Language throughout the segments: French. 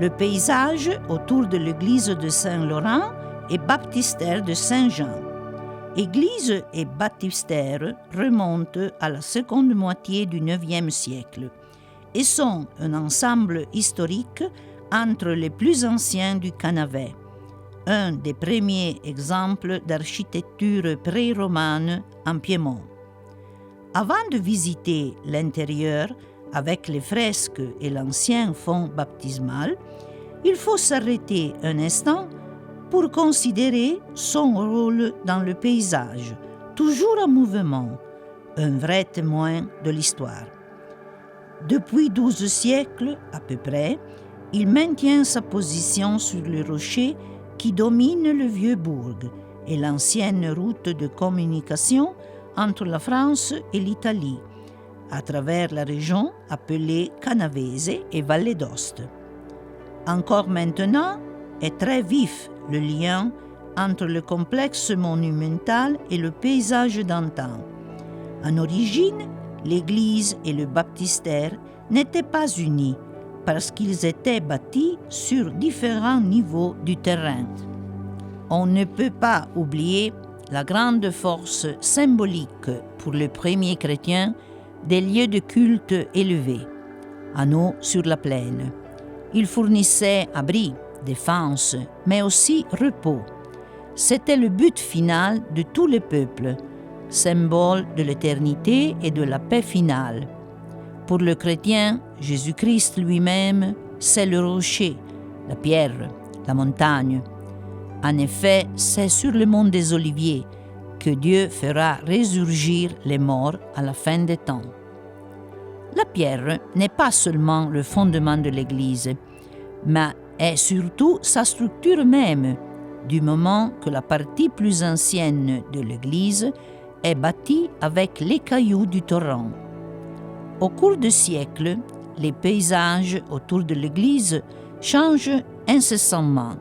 Le paysage autour de l'église de Saint-Laurent est baptistère de Saint-Jean. Église et baptistère remontent à la seconde moitié du IXe siècle et sont un ensemble historique entre les plus anciens du Canavet, un des premiers exemples d'architecture pré-romane en Piémont. Avant de visiter l'intérieur avec les fresques et l'ancien fond baptismal, il faut s'arrêter un instant pour considérer son rôle dans le paysage, toujours en mouvement, un vrai témoin de l'histoire. Depuis 12 siècles, à peu près, il maintient sa position sur le rocher qui domine le vieux bourg et l'ancienne route de communication entre la France et l'Italie, à travers la région appelée Canavese et Valle d'Aoste. Encore maintenant est très vif le lien entre le complexe monumental et le paysage d'antan. En origine, l'église et le baptistère n'étaient pas unis parce qu'ils étaient bâtis sur différents niveaux du terrain. On ne peut pas oublier la grande force symbolique pour les premiers chrétiens des lieux de culte élevés, en haut sur la plaine. Ils fournissaient abri, défense, mais aussi repos. C'était le but final de tous les peuples, symbole de l'éternité et de la paix finale. Pour le chrétien, Jésus-Christ lui-même, c'est le rocher, la pierre, la montagne. En effet, c'est sur le mont des Oliviers que Dieu fera résurgir les morts à la fin des temps. La pierre n'est pas seulement le fondement de l'Église, mais est surtout sa structure même, du moment que la partie plus ancienne de l'Église est bâtie avec les cailloux du torrent. Au cours des siècles, les paysages autour de l'église changent incessamment.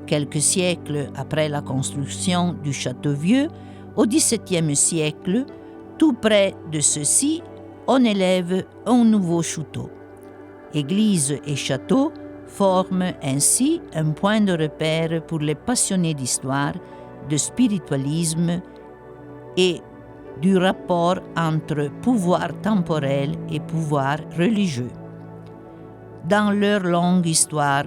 Quelques siècles après la construction du château vieux, au XVIIe siècle, tout près de ceci, on élève un nouveau château. Église et château forment ainsi un point de repère pour les passionnés d'histoire, de spiritualisme et du rapport entre pouvoir temporel et pouvoir religieux. Dans leur longue histoire,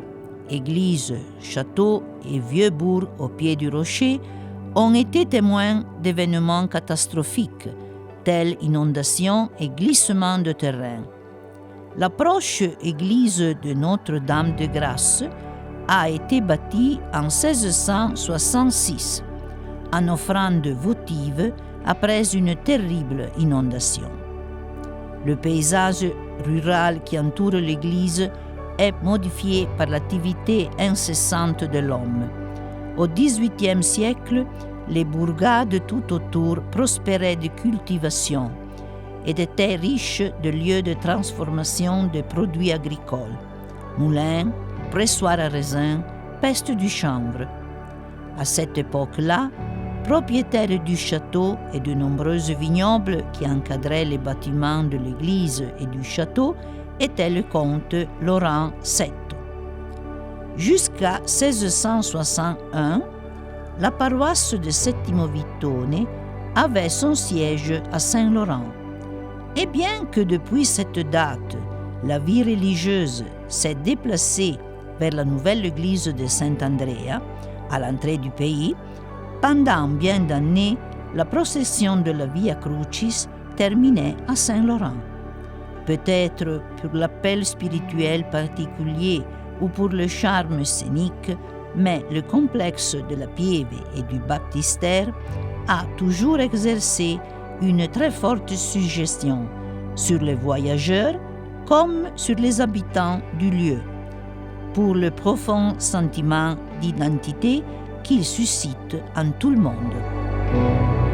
églises, châteaux et vieux bourgs au pied du rocher ont été témoins d'événements catastrophiques, tels inondations et glissements de terrain. La proche église de Notre-Dame de Grâce a été bâtie en 1666, en offrande votive après une terrible inondation. Le paysage rural qui entoure l'église est modifié par l'activité incessante de l'homme. Au XVIIIe siècle, les bourgades tout autour prospéraient de cultivation et étaient riches de lieux de transformation de produits agricoles, moulins, pressoirs à raisin, peste du chanvre. À cette époque-là, propriétaire du château et de nombreux vignobles qui encadraient les bâtiments de l'église et du château était le comte Laurent Setto. Jusqu'à 1661, la paroisse de Settimo Vittone avait son siège à Saint-Laurent. Et bien que depuis cette date, la vie religieuse s'est déplacée vers la nouvelle église de Saint-Andrea, à l'entrée du pays, pendant bien d'années, la procession de la Via Crucis terminait à Saint-Laurent. Peut-être pour l'appel spirituel particulier ou pour le charme scénique, mais le complexe de la Pieve et du baptistère a toujours exercé une très forte suggestion sur les voyageurs comme sur les habitants du lieu, pour le profond sentiment d'identité qu'il suscite en tout le monde.